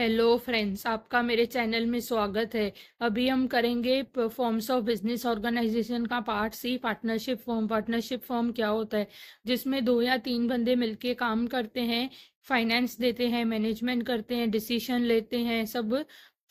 Hello friends, आपका मेरे channel में स्वागत है। अभी हम करेंगे फॉर्म्स ऑफ बिजनेस ऑर्गेनाइजेशन का part C, partnership form. Partnership form क्या होता है? जिसमें 2 या 3 बंदे मिलके काम करते हैं, फाइनेंस देते हैं, मैनेजमेंट करते हैं, डिसीजन लेते हैं, सब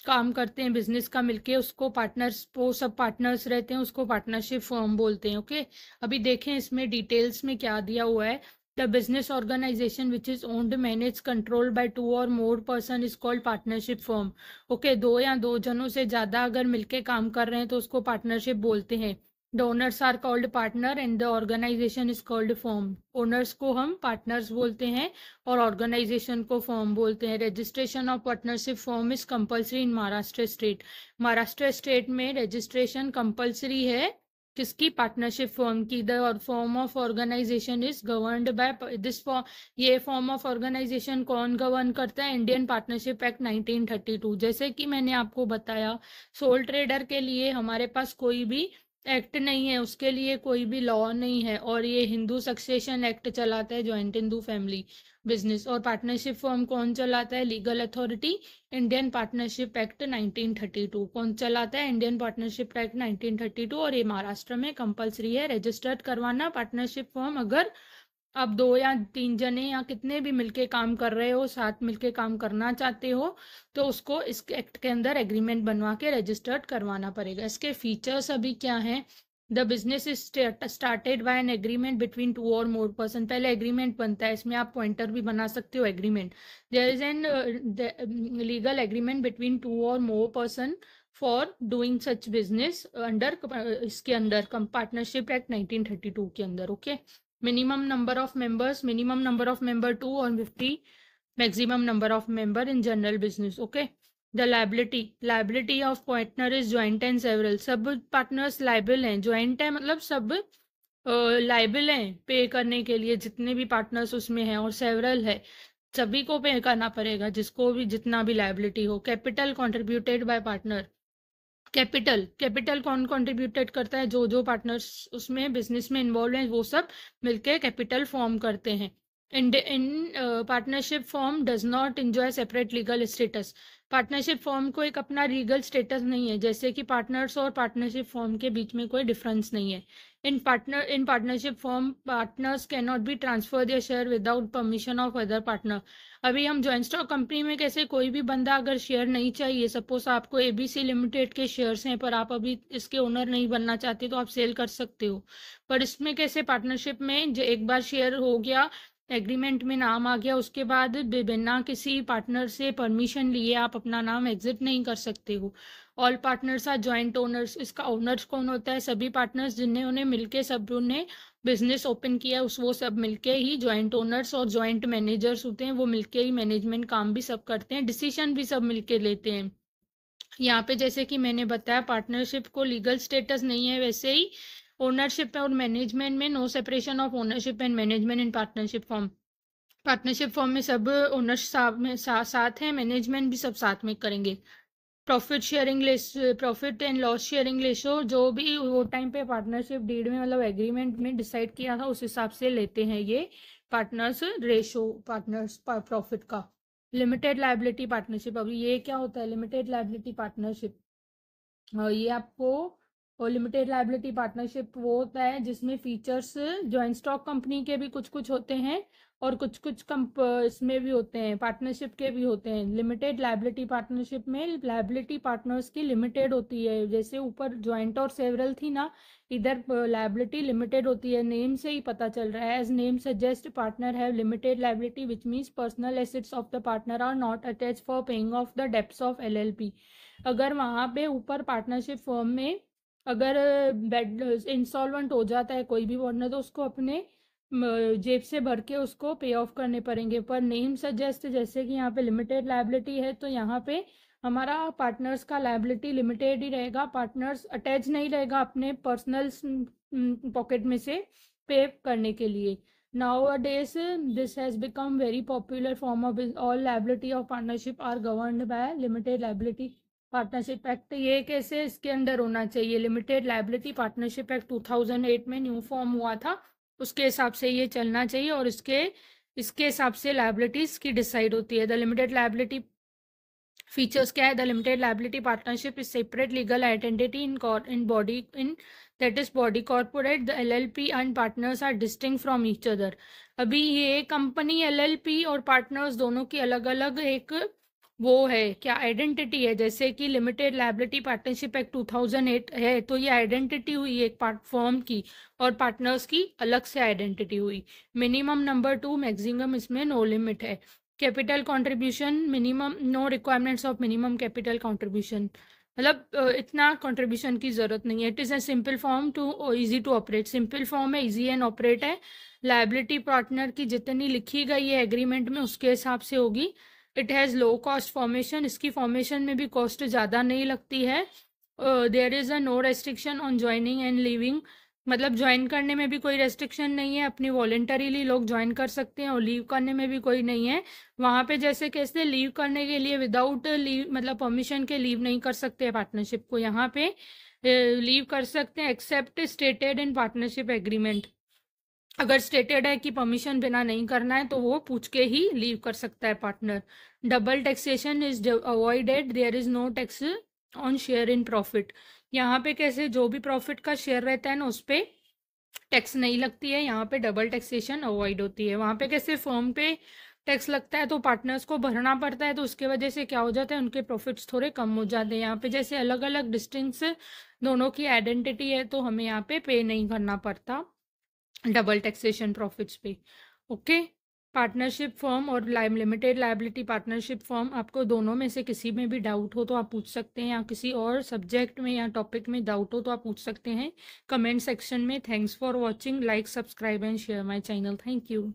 काम करते हैं बिजनेस का मिलके। उसको पार्टनर्स, वो सब पार्टनर्स रहते हैं, उसको पार्टनरशिप फॉर्म बोलते हैं। ओके, अभी देखें इसमें डिटेल्स में क्या दिया हुआ है। The business organization which is owned, managed, controlled by 2 or more person is called partnership firm. Okay, 2 या 2 जनों से ज़्यादा अगर मिलके काम कर रहे हैं तो उसको पार्टनरशिप बोलते हैं। The owners are called partner and the organization is called firm. Owners को हम पार्टनर्स बोलते हैं और ऑर्गेनाइजेशन को फर्म बोलते हैं। Registration of partnership firm is compulsory in Maharashtra state. Maharashtra state में रजिस्ट्रेशन कंपल्सरी है किसकी? पार्टनरशिप फर्म की। The form of organisation is governed by this form. ये फॉर्म ऑफ ऑर्गेनाइजेशन कौन गवर्न करता है? Indian partnership act 1932। जैसे कि मैंने आपको बताया, सोल ट्रेडर के लिए हमारे पास कोई भी एक्ट नहीं है, उसके लिए कोई भी लॉ नहीं है, और ये हिंदू सक्सेशन एक्ट चलाता है, जॉइंट हिंदू फैमिली बिजनेस। और पार्टनरशिप फर्म कौन चलाता है? Legal authority, Indian partnership act 1932। कौन चलाता है? Indian partnership act 1932। और ये महाराष्ट्र में कंपलसरी है रजिस्टर्ड करवाना पार्टनरशिप फर्म। अगर आप 2 या 3 जने या कितने भी मिलके काम कर रहे हो, साथ मिलके काम करना चाहते हो, तो उसको इस एक्ट के अंदर एग्रीमेंट बनवा के रजिस्टर्ड करवाना पड़ेगा। इसके फीचर्स अभी क्या हैं? The business is started by an agreement between 2 or more person। पहले एग्रीमेंट बनता है, इसमें आप पॉइंटर भी बना सकते हो agreement. There is an legal agreement between 2 or more person for doing such business under इसके अंदर पार्टनरशिप एक्ट 1932 के अंदर। Okay, minimum number of members, minimum number of member 2 or 50, maximum number of member in general business. Okay, the liability of partner is joint and several। सब partners liable हैं। joint है मतलब सब liable हैं पे करने के लिए, जितने भी पार्टनर्स उसमें हैं। और सेवरल है, सभी को पे करना पड़ेगा, जिसको भी जितना भी लाइबिलिटी हो। Capital contributed bye partner. Capital कौन कंट्रीब्यूटेड करता है? जो पार्टनर्स उसमें बिजनेस में इन्वॉल्व हैं, वो सब मिलके कैपिटल फॉर्म करते हैं। इन partnership form does not enjoy separate legal status. Partnership form को एक अपना लीगल स्टेटस नहीं है, जैसे कि पार्टनर्स और पार्टनरशिप फॉर्म के बीच में कोई डिफरेंस नहीं है। इन partnership form partners can not be transfer their share without permission of other partner. अभी हम जॉइंट स्टॉक कंपनी में कैसे कोई भी बंदा अगर शेयर नहीं चाहिए, सपोज आपको एबीसी लिमिटेड के शेयर्स हैं पर आप अभी इसके ओनर नहीं बनना चाहते, तो आप सेल कर सकते हो। पर इसमें कैसे? पार्टनरशिप में जो एक बार शेयर हो गया, एग्रीमेंट में नाम आ गया, उसके बाद बिना किसी पार्टनर से परमिशन लिए आप अपना नाम एग्जिट नहीं कर सकते हो। All partners are joint owners. इसका ओनर्स कौन होता है? सभी पार्टनर्स जिन्होंने मिलके सब ने बिजनेस ओपन किया, उस वो सब मिलके ही जॉइंट ओनर्स और जॉइंट मैनेजर्स होते हैं। वो मिलके ही मैनेजमेंट काम भी सब करते हैं, डिसीजन भी सब मिलके लेते हैं। यहाँ पे जैसे कि मैंने बताया, पार्टनरशिप को लीगल स्टेटस नहीं है, वैसे ही ओनरशिप और मैनेजमेंट में no separation of ownership and management in partnership form. Partnership form में सब ओनर्स साथ हैं, मैनेजमेंट भी सब साथ में करेंगे। Profit and loss sharing ratio, जो भी वो टाइम पे पार्टनरशिप डीड में मतलब एग्रीमेंट में डिसाइड किया था, उस हिसाब से लेते हैं ये पार्टनर्स रेशो, पार्टनर्स प्रॉफिट का। लिमिटेड लाइबिलिटी पार्टनरशिप, अभी ये क्या होता है? लिमिटेड लाइबिलिटी पार्टनरशिप, ये आपको, और लिमिटेड लाइबिलिटी पार्टनरशिप वो होता है जिसमें फीचर्स जॉइंट स्टॉक कंपनी के भी कुछ कुछ होते हैं और कुछ कुछ इसमें भी होते हैं, पार्टनरशिप के भी होते हैं। लिमिटेड लाइबिलिटी पार्टनरशिप में लाइबिलिटी पार्टनर्स की लिमिटेड होती है, जैसे ऊपर जॉइंट और सेवरल थी ना, इधर लाइबिलिटी लिमिटेड होती है। नेम से ही पता चल रहा है, as name suggest partner have limited liability which means personal assets of the partner are not attach for paying off the debts of LLP. अगर वहाँ पे ऊपर पार्टनरशिप फर्म में अगर बेड इंसॉल्वेंट हो जाता है कोई भी पार्टनर, तो उसको अपने जेब से भर के उसको पे ऑफ करने पड़ेंगे। पर नेम सजेस्ट, जैसे कि यहाँ पे लिमिटेड लाइबिलिटी है, तो यहाँ पे हमारा पार्टनर्स का लाइबिलिटी लिमिटेड ही रहेगा, पार्टनर्स अटैच नहीं रहेगा अपने पर्सनल पॉकेट में से पे करने के लिए। Nowadays, this has become very popular form of all liability of partnership are governed by limited liability partnership act. ये कैसे इसके अंडर होना चाहिए? लिमिटेड लाइबिलिटी पार्टनरशिप एक्ट 2008 में न्यू फॉर्म हुआ था, उसके हिसाब से ये चलना चाहिए, और इसके हिसाब से लाइबिलिटीज की डिसाइड होती है। द लिमिटेड लाइबिलिटी फीचर्स क्या है? The limited liability partnership is separate legal identity in body in that is body corporate. The LLP and partners are distinct from each other. अभी ये कंपनी LLP और partners दोनों की अलग अलग एक वो है क्या आइडेंटिटी है. जैसे कि लिमिटेड लायबिलिटी पार्टनरशिप एक्ट 2008 है, तो ये आइडेंटिटी हुई एक फर्म की, और पार्टनर्स की अलग से आइडेंटिटी हुई. मिनिमम नंबर 2, मैक्सिमम इसमें नो लिमिट है. Capital contribution minimum, no requirements of minimum capital contribution, मतलब इतना कंट्रीब्यूशन की जरूरत नहीं है. It is a simple form to easy to operate. Simple form है, इजी एंड ऑपरेट है. लायबिलिटी पार्टनर की जितनी लिखी गई है एग्रीमेंट में उसके हिसाब से होगी. It has low cost formation, इसकी फॉर्मेशन में भी कॉस्ट ज़्यादा नहीं लगती है. There is a no restriction on joining and leaving, मतलब ज्वाइन करने में भी कोई रेस्ट्रिक्शन नहीं है, अपनी वॉलेंटरीली लोग ज्वाइन कर सकते हैं, और लीव करने में भी कोई नहीं है. वहाँ पे जैसे कैसे लीव करने के लिए विदाउट लीव मतलब परमिशन के लीव नहीं कर सकते पार्टनरशिप को, यहाँ पे लीव कर सकते हैं except stated in partnership agreement. अगर स्टेटेड है कि परमिशन बिना नहीं करना है तो वो पूछ के ही लीव कर सकता है partner. Double taxation is avoided. There is no tax on share in profit. यहाँ पे कैसे जो भी प्रॉफिट का शेयर रहता है ना उस पर टैक्स नहीं लगती है. यहाँ पे डबल टैक्सेशन अवॉइड होती है. वहाँ पे कैसे फर्म पे टैक्स लगता है तो पार्टनर्स को भरना पड़ता है, तो उसके वजह से क्या हो जाता है, उनके प्रॉफिट्स थोड़े कम हो जाते हैं. यहाँ पे जैसे अलग अलग डिस्टिंक्स दोनों की आइडेंटिटी है तो हमें यहाँ पे नहीं करना पड़ता डबल टैक्सेशन प्रॉफिट्स पे. ओके. पार्टनरशिप फर्म और लिमिटेड लायबिलिटी पार्टनरशिप फर्म, आपको दोनों में से किसी में भी डाउट हो तो आप पूछ सकते हैं, या किसी और सब्जेक्ट में या टॉपिक में डाउट हो तो आप पूछ सकते हैं कमेंट सेक्शन में. Thanks for watching. Like, subscribe and share my channel. Thank you.